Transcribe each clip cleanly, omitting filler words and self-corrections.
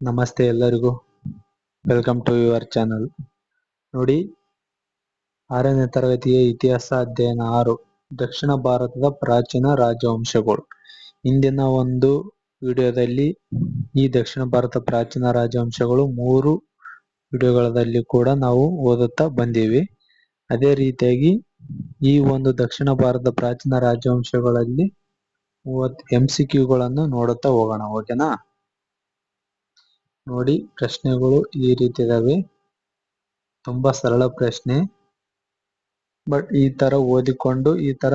ನಮಸ್ತೆ ಎಲ್ಲರಿಗೂ. Welcome to your channel. ನೋಡಿ, 6ನೇ ತರಗತಿಯ ಇತಿಹಾಸ ಅಧ್ಯಯನ 6 ದಕ್ಷಿಣ ಭಾರತದ ಪ್ರಾಚೀನ ರಾಜವಂಶಗಳು. ಇಂದಿನ ಒಂದು ವಿಡಿಯೋದಲ್ಲಿ ಈ ದಕ್ಷಿಣ ಭಾರತ ಪ್ರಾಚೀನ ರಾಜವಂಶಗಳು 3 ವಿಡಿಯೋಗಳಲ್ಲಿ ಕೂಡ ನಾವು ಓದುತ್ತಾ ಬಂದೀವಿ. ಅದೇ ರೀತಿಯಾಗಿ ಈ ಒಂದು ದಕ್ಷಿಣ ಭಾರತ ಪ್ರಾಚೀನ ರಾಜವಂಶಗಳಲ್ಲಿ 30 MCQಗಳನ್ನು ನೋಡುತ್ತಾ ಹೋಗೋಣ. ಓಕೆನಾ? ನೋಡಿ, ಪ್ರಶ್ನೆಗಳು ಈ ರೀತಿ ಇದಾವೆ. ತುಂಬಾ ಸರಳ ಪ್ರಶ್ನೆ, ಬಟ್ ಈ ತರ ಓದಿಕೊಂಡು ಈ ತರ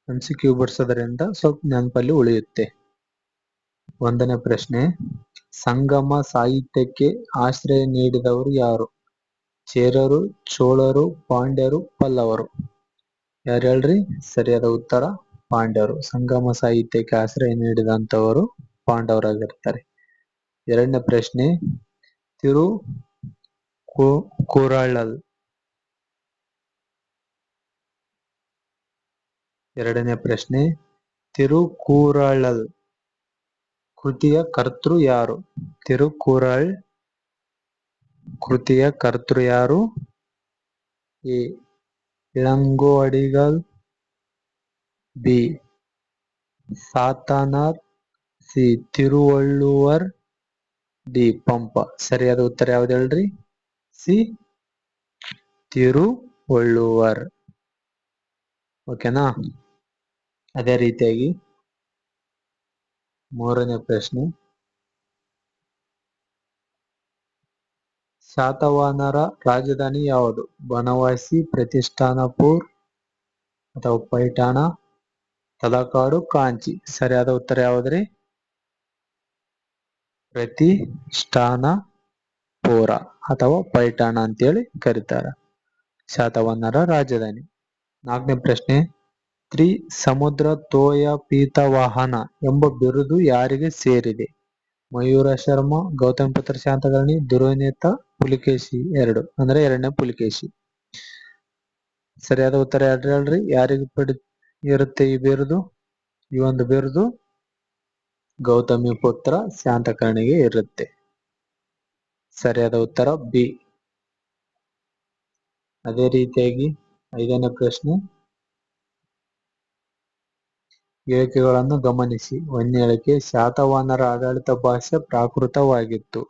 MCQ ಬಿಡಿಸೋದ್ರಿಂದ ಸ್ವಲ್ಪ ನೆನಪಲ್ಲಿ ಉಳಿಯುತ್ತೆ. 1ನೇ ಪ್ರಶ್ನೆ, ಸಂಗಮ ಸಾಹಿತ್ಯಕ್ಕೆ ಆಶ್ರಯ ನೀಡಿದವರು ಯಾರು? ಚೇರರು, ಚೋಳರು, ಪಾಂಡ್ಯರು, ಪಲ್ಲವರು. ಯಾರು ಹೇಳ್ರಿ? ಸರಿಯಾದ ಉತ್ತರ ಪಾಂಡ್ಯರು. ಸಂಗಮ ಸಾಹಿತ್ಯಕ್ಕೆ ಆಶ್ರಯ ನೀಡಿದಂತವರು ಪಾಂಡವರಾಗಿರ್ತಾರೆ. 2ನೇ ಪ್ರಶ್ನೆ, ತಿರುಕುರಳಲ್. 2ನೇ ಪ್ರಶ್ನೆ, ತಿರುಕುರಳಲ್ ಕೃತಿಯ ಕರ್ತೃ ಯಾರು? ತಿರುಕುರಳ್ ಕೃತಿಯ ಕರ್ತೃ ಯಾರು? A. Ilangovadigal, B. Sathanar, C. Thiruvalluvar, D. Pampa. ಸರಿಯಾದ ಉತ್ತರ ಯಾವ್ದು ಹೇಳ್ರಿ? ಸಿ. ತಿರುವಳ್ಳುವರ್. ಓಕೆನಾ? ಅದೇ ರೀತಿಯಾಗಿ 3ನೇ ಪ್ರಶ್ನೆ, ಶಾತವಾಹನರ ರಾಜಧಾನಿ ಯಾವುದು? ಬನವಾಸಿ, ಪ್ರತಿಷ್ಠಾನಪುರ್ ಅಥವಾ ಪೈಠಾಣ, ತಲಕಾಡು, ಕಾಂಚಿ. ಸರಿಯಾದ ಉತ್ತರ ಯಾವ್ದ್ರಿ? ಪ್ರತಿಷ್ಠಾನಪುರ ಅಥವಾ ಪೈಠಾಣ ಅಂತೇಳಿ ಕರೀತಾರೆ ಶಾತವಾಹನರ ರಾಜಧಾನಿ. 4ನೇ ಪ್ರಶ್ನೆ, ತ್ರಿಸಮುದ್ರ ತೋಯ ಪೀತವಾಹನ ಎಂಬ ಬಿರುದು ಯಾರಿಗೆ ಸೇರಿದೆ? ಮಯೂರ ಶರ್ಮ, ಗೌತಮಿಪುತ್ರ ಶಾತಕರ್ಣಿ, ದುರ್ವಿನೇತ, ಪುಲಿಕೇಶಿ 2 ಅಂದ್ರೆ 2ನೇ ಪುಲಿಕೇಶಿ. ಸರಿಯಾದ ಉತ್ತರ ಹೇಳ್ರಿ? ಯಾರಿಗೆ ಇರುತ್ತೆ ಈ ಬಿರುದು? ಈ ಒಂದು ಬಿರುದು ಗೌತಮಿಪುತ್ರ ಶಾತಕರ್ಣಿಗೆ ಇರುತ್ತೆ. ಸರಿಯಾದ ಉತ್ತರ ಬಿ. ಅದೇ ರೀತಿಯಾಗಿ 5ನೇ ಪ್ರಶ್ನೆ, ಹೇಳಿಕೆಗಳನ್ನು ಗಮನಿಸಿ. 1ನೇ ಹೇಳಿಕೆ, ಶಾತವಾಹನರ ಆಡಳಿತ ಭಾಷೆ ಪ್ರಾಕೃತವಾಗಿತ್ತು.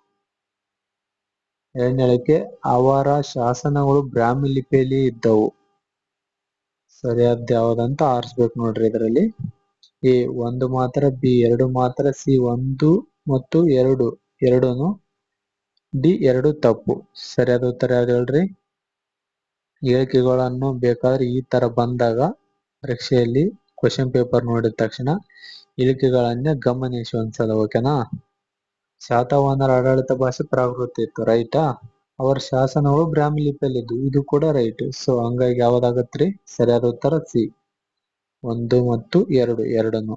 2ನೇ ಹೇಳಿಕೆ, ಅವರ ಶಾಸನಗಳು ಬ್ರಾಹ್ಮಿ ಲಿಪಿಯಲ್ಲಿ ಇದ್ದವು. ಸರಿಯಾದ ಯಾವ್ದಂತ ಆರಿಸ್ಬೇಕು ನೋಡ್ರಿ ಇದರಲ್ಲಿ. ಎ 1 ಮಾತ್ರ, ಬಿ 2 ಮಾತ್ರ, ಸಿ 1 ಮತ್ತು 2 ಎರಡೂನು, ಡಿ 2 ತಪ್ಪು. ಸರಿಯಾದ ಉತ್ತರ ಯಾವ್ದು ಹೇಳ್ರಿ? ಹೇಳಿಕೆಗಳನ್ನು ಬೇಕಾದ್ರೆ ಈ ತರ ಬಂದಾಗ ಪರೀಕ್ಷೆಯಲ್ಲಿ ಕ್ವಶನ್ ಪೇಪರ್ ನೋಡಿದ ತಕ್ಷಣ ಹೇಳಿಕೆಗಳನ್ನ ಗಮನಿಸಿ ಒಂದ್ಸಲ. ಓಕೆನಾ? ಶಾತವಾಹನರ ಆಡಳಿತ ಭಾಷೆ ಪ್ರಾಕೃತ ಇತ್ತು, ರೈಟಾ? ಅವರ ಶಾಸನಗಳು ಬ್ರಾಹ್ಮಿ ಲಿಪಿಯಲ್ಲಿ ಇದ್ವು, ಇದು ಕೂಡ ರೈಟ್. ಸೊ ಹಂಗಾಗಿ ಯಾವ್ದಾಗತ್ರಿ? ಸರಿಯಾದ ಉತ್ತರ ಸಿ 1 ಮತ್ತು 2 ಎರಡನ್ನು.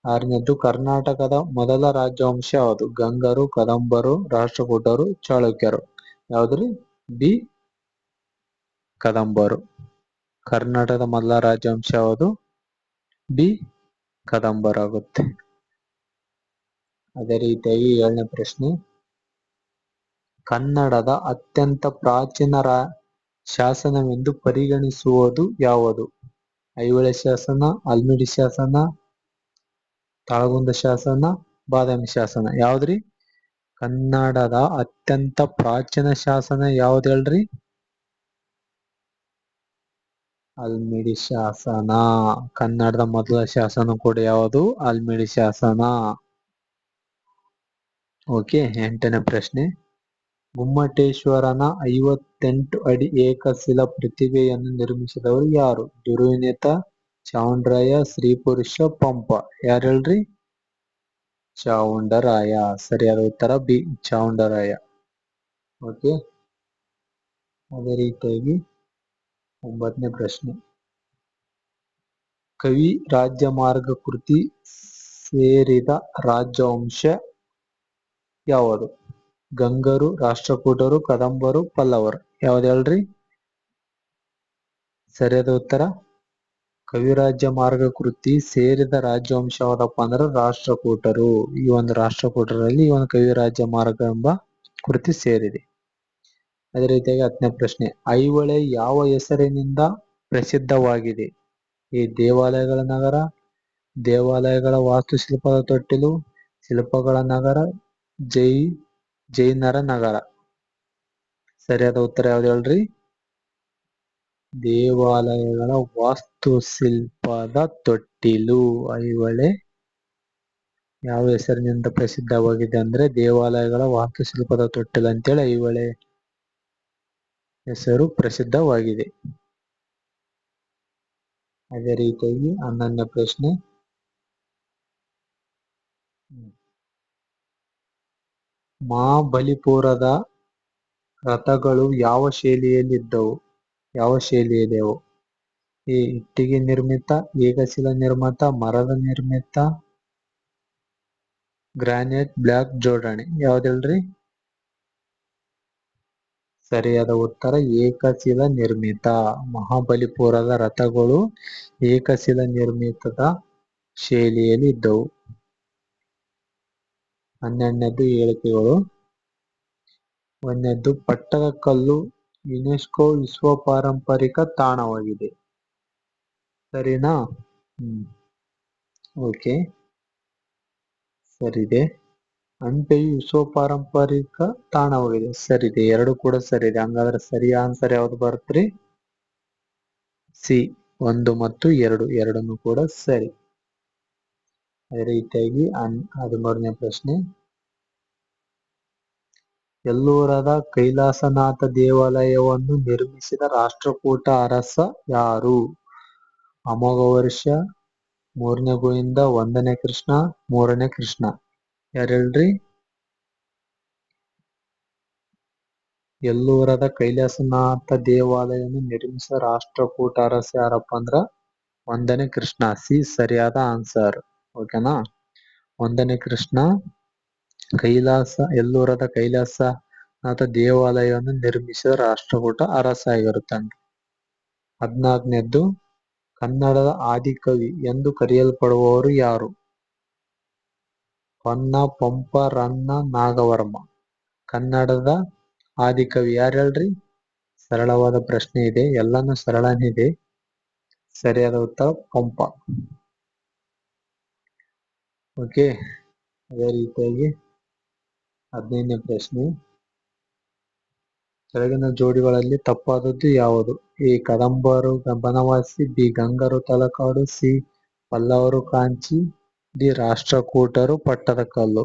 6ನೇದ್ದು, ಕರ್ನಾಟಕದ ಮೊದಲ ರಾಜವಂಶ ಯಾವುದು? ಗಂಗರು, ಕದಂಬರು, ರಾಷ್ಟ್ರಕೂಟರು, ಚಾಳುಕ್ಯರು. ಯಾವ್ದ್ರಿ? ಬಿ. ಕದಂಬರು. ಕರ್ನಾಟಕದ ಮೊದಲ ರಾಜವಂಶ ಯಾವುದು? ಬಿ. ಕದಂಬರು ಆಗುತ್ತೆ. ಅದೇ ರೀತಿಯಾಗಿ 7ನೇ ಪ್ರಶ್ನೆ, ಕನ್ನಡದ ಅತ್ಯಂತ ಪ್ರಾಚೀನ ಶಾಸನವೆಂದು ಪರಿಗಣಿಸುವುದು ಯಾವುದು? ಐಹೊಳೆ ಶಾಸನ, ಹಲ್ಮಿಡಿ ಶಾಸನ, ತಾಳಗುಂದ ಶಾಸನ, ಬಾದಾಮಿ ಶಾಸನ. ಯಾವ್ದ್ರಿ? ಕನ್ನಡದ ಅತ್ಯಂತ ಪ್ರಾಚೀನ ಶಾಸನ ಯಾವ್ದು ಹೇಳ್ರಿ? ಹಲ್ಮಿಡಿ ಶಾಸನ. ಕನ್ನಡದ ಮೊದಲ ಶಾಸನ ಕೂಡ ಯಾವುದು? ಹಲ್ಮಿಡಿ ಶಾಸನ. ಓಕೆ. 8ನೇ ಪ್ರಶ್ನೆ, ಗೊಮ್ಮಟೇಶ್ವರನ 58 ಅಡಿ ಏಕಶಿಲಾ ಪ್ರತಿಮೆಯನ್ನು ನಿರ್ಮಿಸಿದವರು ಯಾರು? ದುರ್ವಿನೇತ, ಚಾವುಂಡರಾಯ, ಸ್ತ್ರೀಪುರುಷ, ಪಂಪ. ಯಾರು ಹೇಳ್ರಿ? ಚಾವುಂಡರಾಯ. ಸರಿಯಾದ ಉತ್ತರ ಬಿ. ಚಾವುಂಡರಾಯ. ಓಕೆ. ಅದೇ ರೀತಿಯಾಗಿ 9ನೇ ಪ್ರಶ್ನೆ, ಕವಿ ರಾಜ್ಯಮಾರ್ಗ ಕೃತಿ ಸೇರಿದ ರಾಜವಂಶ ಯಾವುದು? ಗಂಗರು, ರಾಷ್ಟ್ರಕೂಟರು, ಕದಂಬರು, ಪಲ್ಲವರು. ಯಾವ್ದು ಹೇಳ್ರಿ? ಸರಿಯಾದ ಉತ್ತರ ಕವಿರಾಜ್ಯ ಮಾರ್ಗ ಕೃತಿ ಸೇರಿದ ರಾಜವಂಶ ಯಾವ್ದಪ್ಪ ಅಂದ್ರೆ ರಾಷ್ಟ್ರಕೂಟರು. ಈ ಒಂದು ರಾಷ್ಟ್ರಕೂಟರಲ್ಲಿ ಈ ಒಂದು ಕವಿರಾಜ್ಯ ಮಾರ್ಗ ಎಂಬ ಕೃತಿ ಸೇರಿದೆ. ಅದೇ ರೀತಿಯಾಗಿ 10ನೇ ಪ್ರಶ್ನೆ, ಐಹೊಳೆ ಯಾವ ಹೆಸರಿನಿಂದ ಪ್ರಸಿದ್ಧವಾಗಿದೆ? ಈ ದೇವಾಲಯಗಳ ನಗರ, ದೇವಾಲಯಗಳ ವಾಸ್ತುಶಿಲ್ಪದ ತೊಟ್ಟಿಲು, ಶಿಲ್ಪಗಳ ನಗರ, ಜೈನರ ನಗರ. ಸರಿಯಾದ ಉತ್ತರ ಯಾವ್ದು ಹೇಳ್ರಿ? ದೇವಾಲಯಗಳ ವಾಸ್ತುಶಿಲ್ಪದ ತೊಟ್ಟಿಲು. ಐಹೊಳೆ ಯಾವ ಹೆಸರಿನಿಂದ ಪ್ರಸಿದ್ಧವಾಗಿದೆ ಅಂದ್ರೆ ದೇವಾಲಯಗಳ ವಾಸ್ತುಶಿಲ್ಪದ ತೊಟ್ಟಿಲು ಅಂತೇಳಿ ಐಹೊಳೆ ಹೆಸರು ಪ್ರಸಿದ್ಧವಾಗಿದೆ. ಅದೇ ರೀತಿಯಾಗಿ 11ನೇ ಪ್ರಶ್ನೆ, ಮಹಾಬಲಿಪುರದ ರಥಗಳು ಯಾವ ಶೈಲಿಯಲ್ಲಿದ್ದವು? ಯಾವ ಶೈಲಿಯಲ್ಲಿವೆ? ಈ ಇಟ್ಟಿಗೆ ನಿರ್ಮಿತ, ಏಕಶಿಲಾ ನಿರ್ಮಿತ, ಮರದ ನಿರ್ಮಿತ, ಗ್ರಾನೈಟ್ ಬ್ಲಾಕ್ ಜೋಡಣೆ. ಯಾವ್ದೇಳ್ರಿ? ಸರಿಯಾದ ಉತ್ತರ ಏಕಶಿಲಾ ನಿರ್ಮಿತ. ಮಹಾಬಲಿಪುರದ ರಥಗಳು ಏಕಶಿಲಾ ನಿರ್ಮಿತದ ಶೈಲಿಯಲ್ಲಿ ಇದ್ದವು. 12ನೇದು ಹೇಳಿಕೆಗಳು. 1ನೇದು ಪಟ್ಟದಕಲ್ಲು ಯುನೆಸ್ಕೋ ವಿಶ್ವ ಪಾರಂಪರಿಕ ತಾಣವಾಗಿದೆ. ಸರಿನಾ? ಓಕೆ, ಸರಿದೆ. ಹಂಪೆಯು ವಿಶ್ವ ಪಾರಂಪರಿಕ ತಾಣವಾಗಿದೆ. ಸರಿದೆ, ಎರಡು ಕೂಡ ಸರಿದೆ. ಹಂಗಾದ್ರೆ ಸರಿ ಆನ್ಸರ್ ಯಾವ್ದು ಬರುತ್ತ್ರಿ? ಸಿ, 1 ಮತ್ತು 2 ಎರಡನ್ನು ಕೂಡ ಸರಿ. ಅದೇ ರೀತಿಯಾಗಿ 13ನೇ ಪ್ರಶ್ನೆ, ಎಲ್ಲೂರದ ಕೈಲಾಸನಾಥ ದೇವಾಲಯವನ್ನು ನಿರ್ಮಿಸಿದ ರಾಷ್ಟ್ರಕೂಟ ಅರಸ ಯಾರು? ಅಮೋಘವರ್ಷ, 3ನೇ ಗೋವಿಂದ, 1ನೇ ಕೃಷ್ಣ, 3ನೇ ಕೃಷ್ಣ. ಯಾರು ಹೇಳ್ರಿ? ಎಲ್ಲೂರದ ಕೈಲಾಸನಾಥ ದೇವಾಲಯವನ್ನು ನಿರ್ಮಿಸಿದ ರಾಷ್ಟ್ರಕೂಟ ಅರಸ ಯಾರಪ್ಪ ಅಂದ್ರ 1ನೇ ಕೃಷ್ಣ. ಸಿ ಸರಿಯಾದ ಆನ್ಸರ್. ಓಕೆನಾ? 1ನೇ ಕೃಷ್ಣ ಎಲ್ಲೂರದ ಕೈಲಾಸನಾಥ ದೇವಾಲಯವನ್ನು ನಿರ್ಮಿಸಿದ ರಾಷ್ಟ್ರಕೂಟ ಅರಸ ಆಗಿರುತ್ತಾನೆ. 14ನೇದ್ದು, ಕನ್ನಡದ ಆದಿಕವಿ ಎಂದು ಕರೆಯಲ್ಪಡುವವರು ಯಾರು? ಪೊನ್ನ, ಪಂಪ, ರನ್ನ, ನಾಗವರ್ಮ. ಕನ್ನಡದ ಆದಿಕವಿ ಯಾರು ಹೇಳ್ರಿ? ಸರಳವಾದ ಪ್ರಶ್ನೆ ಇದೆ, ಎಲ್ಲಾನು ಸರಳನೇ ಇದೆ. ಸರಿಯಾದ ಉತ್ತರ ಪಂಪ. ಓಕೆ, ಅದೇ ರೀತಿಯಾಗಿ 15ನೇ ಪ್ರಶ್ನೆ, ಕೆಳಗಿನ ಜೋಡಿಗಳಲ್ಲಿ ತಪ್ಪಾದದ್ದು ಯಾವುದು? ಎ ಕದಂಬರು ಬನವಾಸಿ, ಬಿ ಗಂಗರು ತಲಕಾಡು, ಸಿ ಪಲ್ಲವರು ಕಾಂಚಿ, ಡಿ ರಾಷ್ಟ್ರಕೂಟರು ಪಟ್ಟದಕಲ್ಲು.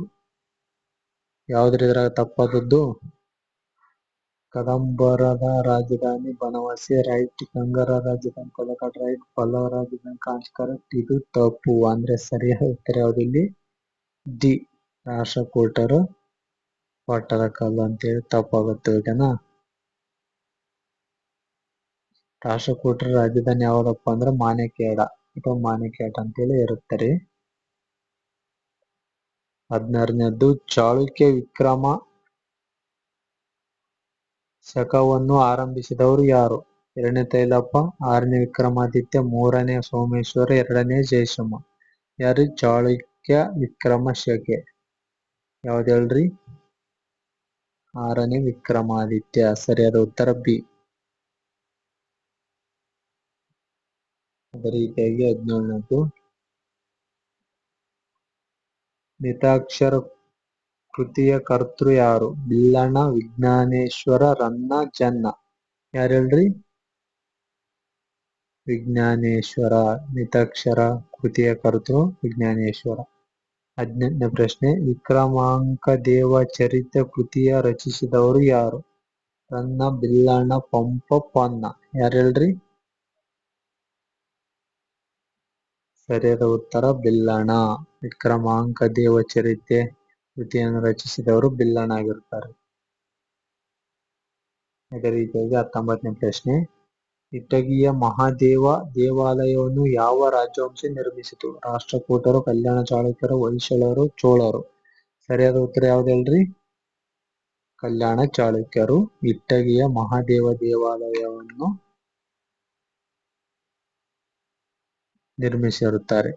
ಯಾವ್ದ್ರಿ ಇದ್ರಾಗ ತಪ್ಪಾದದ್ದು? ಕದಂಬರದ ರಾಜಧಾನಿ ಬನವಾಸಿ ರೈಟ್, ಗಂಗರ ರಾಜಧಾನಿ ತಲಕಾಡು ರೈಟ್, ಪಲ್ಲವರ ರಾಜಧಾನಿ ಕಾಂಚಿ ಕರೆಕ್ಟ್. ಇದು ತಪ್ಪು. ಅಂದ್ರೆ ಸರಿಯಾದ ಉತ್ತರ ಯಾವ್ದಿಲ್ಲಿ? ಡಿ ರಾಷ್ಟ್ರಕೂಟರು ಪಟ್ಟದಕಲ್ಲು ಅಂತೇಳಿ ತಪ್ಪಾಗುತ್ತೆ. ಓಕೆನಾ? ರಾಷ್ಟ್ರಕೂಟರ ರಾಜಧಾನಿ ಯಾವ್ದಪ್ಪ ಅಂದ್ರೆ ಮಾಣಿಕ್ಯಡ ಅಥವಾ ಮಾಣಿಕ್ಯಾಟ ಅಂತೇಳಿ ಇರುತ್ತಾರೆ. 16ನೇದ್ದು, ಚಾಳುಕ್ಯ ವಿಕ್ರಮ ಶಕವನ್ನು ಆರಂಭಿಸಿದವರು ಯಾರು? 2ನೇ ತೈಲಪ್ಪ, 6ನೇ ವಿಕ್ರಮಾದಿತ್ಯ, 3ನೇ ಸೋಮೇಶ್ವರ, 2ನೇ ಜಯಸಿಂಹ. ಯಾರು ಚಾಳುಕ್ಯ ವಿಕ್ರಮ ಶಕೆ? ಯಾವ್ದು ಹೇಳ್ರಿ? 6ನೇ ವಿಕ್ರಮಾದಿತ್ಯ. ಸರಿಯಾದ ಉತ್ತರ ಬಿ. ಅದೇ ರೀತಿಯಾಗಿ 17ನೇದ್ದು, ಮಿತಾಕ್ಷರ ಕೃತಿಯ ಕರ್ತೃ ಯಾರು? ಬಿಲ್ಲಣ, ವಿಜ್ಞಾನೇಶ್ವರ, ರನ್ನ, ಜನ್ನ. ಯಾರು ಹೇಳ್ರಿ? ವಿಜ್ಞಾನೇಶ್ವರ. ಮಿತಾಕ್ಷರ ಕೃತಿಯ ಕರ್ತೃ ವಿಜ್ಞಾನೇಶ್ವರ. 18ನೇ ಪ್ರಶ್ನೆ, ವಿಕ್ರಮಾಂಕದೇವ ಚರಿತ್ರೆ ಕೃತಿಯ ರಚಿಸಿದವರು ಯಾರು? ರನ್ನ, ಬಿಲ್ಲಣ, ಪಂಪ, ಪೊನ್ನ. ಯಾರು ಹೇಳ್ರಿ? ಸರಿಯಾದ ಉತ್ತರ ಬಿಲ್ಲಣ. ವಿಕ್ರಮಾಂಕದೇವ ಚರಿತ್ರೆ ಕೃತಿಯನ್ನು ರಚಿಸಿದವರು ಬಿಲ್ಲಣ ಆಗಿರುತ್ತಾರೆ. ಅದೇ ರೀತಿಯಾಗಿ 19ನೇ ಪ್ರಶ್ನೆ, ಇಟಗಿಯ ಮಹಾದೇವ ದೇವಾಲಯವನ್ನು ಯಾವ ರಾಜವಂಶ ನಿರ್ಮಿಸಿತು? ರಾಷ್ಟ್ರಕೂಟರು, ಕಲ್ಯಾಣ ಚಾಳುಕ್ಯರು, ಹೊಯ್ಸಳರು, ಚೋಳರು. ಸರಿಯಾದ ಉತ್ತರ ಯಾವ್ದು ಹೇಳ್ರಿ? ಕಲ್ಯಾಣ ಚಾಳುಕ್ಯರು ಇಟ್ಟಗಿಯ ಮಹಾದೇವ ದೇವಾಲಯವನ್ನು ನಿರ್ಮಿಸಿರುತ್ತಾರೆ.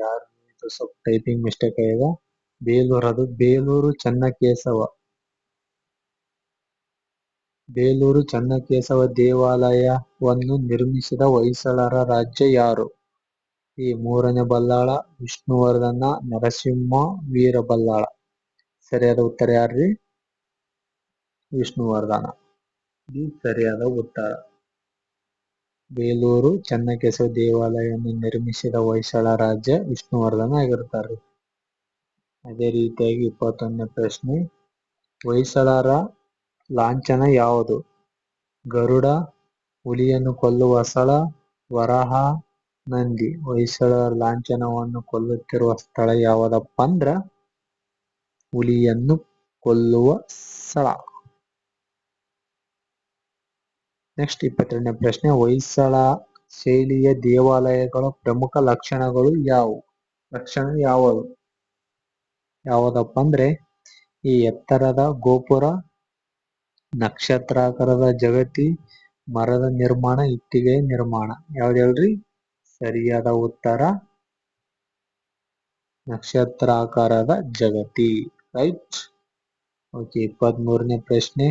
ಯಾರು ಸ್ವಲ್ಪ ಟೈಪಿಂಗ್ ಮಿಸ್ಟೇಕ್ ಆಗಿದೆ. ಬೇಲೂರು, ಬೇಲೂರು ಚೆನ್ನಕೇಶವ ದೇವಾಲಯವನ್ನು ನಿರ್ಮಿಸಿದ ಹೊಯ್ಸಳರ ರಾಜ್ಯ ಯಾರು? ಈ ಮೂರನೇ ಬಲ್ಲಾಳ, ವಿಷ್ಣುವರ್ಧನ, ನರಸಿಂಹ, ವೀರಬಲ್ಲಾಳ. ಸರಿಯಾದ ಉತ್ತರ ಯಾರ್ರಿ? ವಿಷ್ಣುವರ್ಧನ. ಇದು ಸರಿಯಾದ ಉತ್ತರ. ಬೇಲೂರು ಚೆನ್ನಕೇಶವ ದೇವಾಲಯವನ್ನು ನಿರ್ಮಿಸಿದ ಹೊಯ್ಸಳ ರಾಜ್ಯ ವಿಷ್ಣುವರ್ಧನ ಆಗಿರುತ್ತಾರೆ. ಅದೇ ರೀತಿಯಾಗಿ 21ನೇ ಪ್ರಶ್ನೆ, ಹೊಯ್ಸಳರ ಲಾಂಛನ ಯಾವುದು? ಗರುಡ, ಹುಲಿಯನ್ನು ಕೊಲ್ಲುವ ಸ್ಥಳ, ವರಾಹ, ನಂದಿ. ಹೊಯ್ಸಳರ ಲಾಂಛನವನ್ನು ಕೊಲ್ಲುತ್ತಿರುವ ಸ್ಥಳ ಯಾವುದಪ್ಪ ಅಂದ್ರ ಹುಲಿಯನ್ನು ಕೊಲ್ಲುವ ಸ್ಥಳ. ನೆಕ್ಸ್ಟ್ 22ನೇ ಪ್ರಶ್ನೆ, ಹೊಯ್ಸಳ ಶೈಲಿಯ ದೇವಾಲಯಗಳ ಪ್ರಮುಖ ಲಕ್ಷಣಗಳು ಯಾವುದಪ್ಪ ಅಂದ್ರೆ ಈ ಎತ್ತರದ ಗೋಪುರ, ನಕ್ಷತ್ರಾಕಾರದ ಜಗತಿ, ಮರದ ನಿರ್ಮಾಣ, ಇಟ್ಟಿಗೆಯ ನಿರ್ಮಾಣ. ಯಾವ್ದು ಹೇಳ್ರಿ? ಸರಿಯಾದ ಉತ್ತರ ನಕ್ಷತ್ರಾಕಾರದ ಜಗತಿ. ರೈಟ್. ಓಕೆ. 23ನೇ ಪ್ರಶ್ನೆ,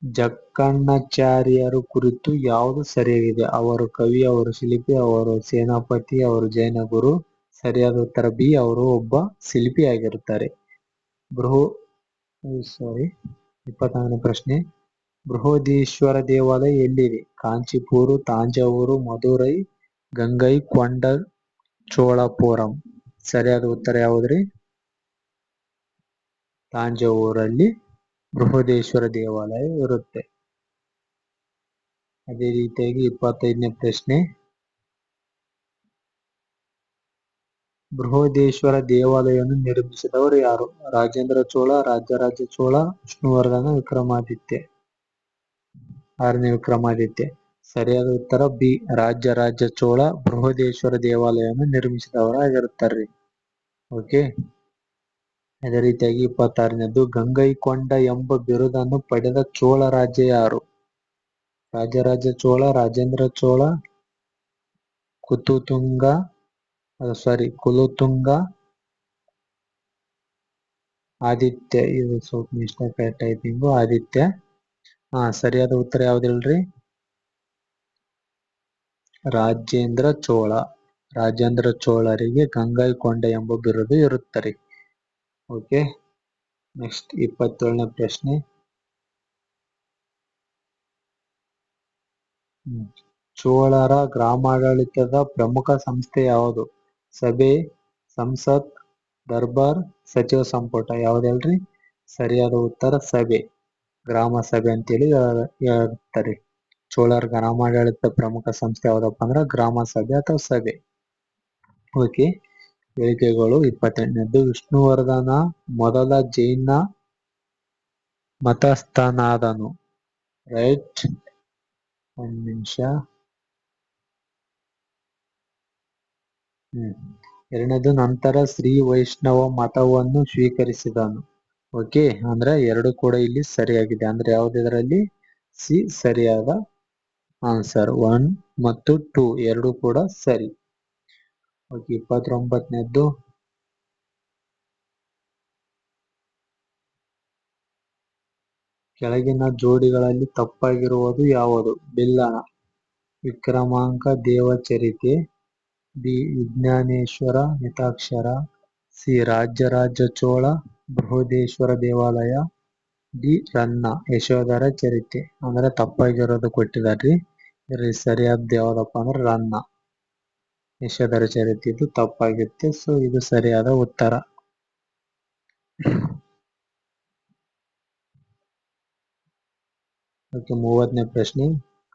ಜಕ್ಕಣ್ಣಾಚಾರ್ಯರ ಕುರಿತು ಯಾವುದು ಸರಿಯಾಗಿದೆ? ಅವರು ಕವಿ, ಅವರು ಶಿಲ್ಪಿ, ಅವರು ಸೇನಾಪತಿ, ಅವರು ಜೈನ ಗುರು. ಸರಿಯಾದ ಉತ್ತರ ಬಿ, ಅವರು ಒಬ್ಬ ಶಿಲ್ಪಿ ಆಗಿರುತ್ತಾರೆ. 24ನೇ ಪ್ರಶ್ನೆ, ಬೃಹದೀಶ್ವರ ದೇವಾಲಯ ಎಲ್ಲಿದೆ? ಕಾಂಚೀಪುರ, ತಾಂಜಾವೂರು, ಮಧುರೈ, ಗಂಗೈ ಕೊಂಡ ಚೋಳಪುರಂ. ಸರಿಯಾದ ಉತ್ತರ ಯಾವುದ್ರಿ? ತಾಂಜಾವೂರಲ್ಲಿ ಬೃಹದೇಶ್ವರ ದೇವಾಲಯ ಇರುತ್ತೆ. ಅದೇ ರೀತಿಯಾಗಿ 25ನೇ ಪ್ರಶ್ನೆ, ಬೃಹದೇಶ್ವರ ದೇವಾಲಯವನ್ನು ನಿರ್ಮಿಸಿದವರು ಯಾರು? ರಾಜೇಂದ್ರ ಚೋಳ, ರಾಜರಾಜ ಚೋಳ, ವಿಷ್ಣುವರ್ಧನ, ವಿಕ್ರಮಾದಿತ್ಯ. 6ನೇ ವಿಕ್ರಮಾದಿತ್ಯ. ಸರಿಯಾದ ಉತ್ತರ ಬಿ, ರಾಜರಾಜ ಚೋಳ ಬೃಹದೇಶ್ವರ ದೇವಾಲಯವನ್ನು ನಿರ್ಮಿಸಿದವರಾಗಿರುತ್ತಾರೆ. ಓಕೆ. ಅದೇ ರೀತಿಯಾಗಿ 26ನೇದು, ಗಂಗೈಕೊಂಡ ಎಂಬ ಬಿರುದನ್ನು ಪಡೆದ ಚೋಳ ರಾಜ್ಯ ಯಾರು? ರಾಜರಾಜ ಚೋಳ, ರಾಜೇಂದ್ರ ಚೋಳ, ಕುಲೋತುಂಗ, ಆದಿತ್ಯ. ಇದು ಸ್ವಲ್ಪ ಮಿಸ್ಟೇಕ್ ಟೈಪಿಂಗು. ಆದಿತ್ಯ. ಸರಿಯಾದ ಉತ್ತರ ಯಾವ್ದು ಹೇಳ್ರಿ? ರಾಜೇಂದ್ರ ಚೋಳ. ರಾಜೇಂದ್ರ ಚೋಳರಿಗೆ ಗಂಗೈಕೊಂಡ ಎಂಬ ಬಿರುದು ಇರುತ್ತದೆ. ಓಕೆ. ನೆಕ್ಸ್ಟ್ 27ನೇ ಪ್ರಶ್ನೆ, ಚೋಳರ ಗ್ರಾಮಾಡಳಿತದ ಪ್ರಮುಖ ಸಂಸ್ಥೆ ಯಾವುದು? ಸಭೆ, ಸಂಸತ್, ದರ್ಬಾರ್, ಸಚಿವ ಸಂಪುಟ. ಯಾವ್ದು ಹೇಳ್ರಿ? ಸರಿಯಾದ ಉತ್ತರ ಸಭೆ, ಗ್ರಾಮ ಸಭೆ ಅಂತೇಳಿ ಹೇಳ್ತಾರೆ. ಚೋಳರ ಗ್ರಾಮಾಡಳಿತ ಪ್ರಮುಖ ಸಂಸ್ಥೆ ಯಾವ್ದಪ್ಪ ಅಂದ್ರ ಗ್ರಾಮ ಸಭೆ ಅಥವಾ ಸಭೆ. ಓಕೆ. ಹೇಳಿಕೆಗಳು 28ನೇದು, ವಿಷ್ಣುವರ್ಧನ ಮೊದಲ ಜೈನ ಮತಸ್ಥನಾದನು. ರೈಟ್. ಒಂದು ನಿಮಿಷ. ಎರಡನೇದು, ನಂತರ ಶ್ರೀ ವೈಷ್ಣವ ಮತವನ್ನು ಸ್ವೀಕರಿಸಿದನು. ಓಕೆ. ಅಂದ್ರೆ ಎರಡು ಕೂಡ ಇಲ್ಲಿ ಸರಿಯಾಗಿದೆ. ಅಂದ್ರೆ ಯಾವ್ದಿದ್ರಲ್ಲಿ ಸಿ ಸರಿಯಾದ ಆನ್ಸರ್. 1 ಮತ್ತು 2 ಎರಡು ಕೂಡ ಸರಿ. ಓಕೆ. 29ನೇದು, ಕೆಳಗಿನ ಜೋಡಿಗಳಲ್ಲಿ ತಪ್ಪಾಗಿರುವುದು ಯಾವುದು? ಬಿಲ್ಲಣ, ವಿಕ್ರಮಾಂಕ ದೇವಚರಿತೆ, ಬಿ ವಿಜ್ಞಾನೇಶ್ವರ ಮಿತಾಕ್ಷರ, ಸಿ ರಾಜರಾಜ ಚೋಳ ಬೃಹದೇಶ್ವರ ದೇವಾಲಯ, ಡಿ ರನ್ನ ಯಶೋಧರ ಚರಿತೆ. ಅಂದ್ರೆ ತಪ್ಪಾಗಿರೋದು ಕೊಟ್ಟಿದಾರ್ರಿ. ಇದ್ರಲ್ಲಿ ಸರಿಯಾದ ಯಾವ್ದಪ್ಪ ಅಂದ್ರೆ ರನ್ನ ಯಶೋಧರ ಚರಿತೆ. ಇದು ತಪ್ಪಾಗಿರುತ್ತೆ. ಸೊ ಇದು ಸರಿಯಾದ ಉತ್ತರ. ಓಕೆ. 30ನೇ ಪ್ರಶ್ನೆ,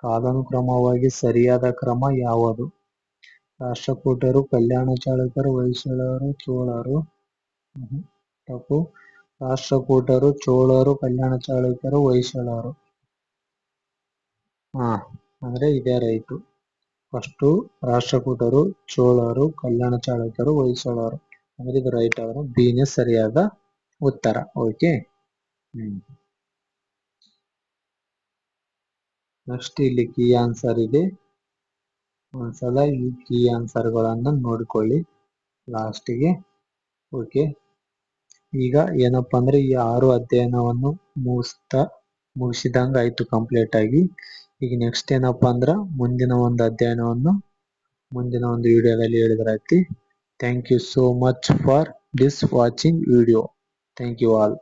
ಕಾಲಾನುಕ್ರಮವಾಗಿ ಸರಿಯಾದ ಕ್ರಮ ಯಾವುದು? ರಾಷ್ಟ್ರಕೂಟರು, ಕಲ್ಯಾಣ ಚಾಳುಕ್ಯರು, ಹೊಯ್ಸಳರು, ಚೋಳರು. ತಪ್ಪು. ರಾಷ್ಟ್ರಕೂಟರು, ಚೋಳರು, ಕಲ್ಯಾಣ ಚಾಳುಕ್ಯರು, ಹೊಯ್ಸಳರು. ಅಂದ್ರೆ ಇದೇ ರೈಟು. ಫಸ್ಟು ರಾಷ್ಟ್ರಕೂಟರು, ಚೋಳರು, ಕಲ್ಯಾಣ ಚಾಳುಕ್ಯರು, ಹೊಯ್ಸಳರು. ಅಂದ್ರೆ ಇದು ರೈಟ್. ಅವರು ಬಿನೇ ಸರಿಯಾದ ಉತ್ತರ. ಓಕೆ. ನೆಕ್ಸ್ಟ್ ಇಲ್ಲಿ ಕೀ ಆನ್ಸರ್ ಇದೆ. ಒಂದ್ಸಲ ಈ ಕೀ ಆನ್ಸರ್ಗಳನ್ನು ನೋಡಿಕೊಳ್ಳಿ ಲಾಸ್ಟಿಗೆ. ಓಕೆ. ಈಗ ಏನಪ್ಪಾ ಅಂದ್ರೆ ಈ 6 ಅಧ್ಯಯನವನ್ನು ಮುಗಿಸಿದಂಗ ಆಯ್ತು ಕಂಪ್ಲೀಟ್ ಆಗಿ. ಈಗ ನೆಕ್ಸ್ಟ್ ಏನಪ್ಪಾ ಅಂದ್ರ ಮುಂದಿನ ಒಂದು ಅಧ್ಯಯನವನ್ನು ಮುಂದಿನ ಒಂದು ವಿಡಿಯೋದಲ್ಲಿ ಹೇಳಿದ್ರಾಯ್ತಿ. Thank you so much for this watching video. Thank you all.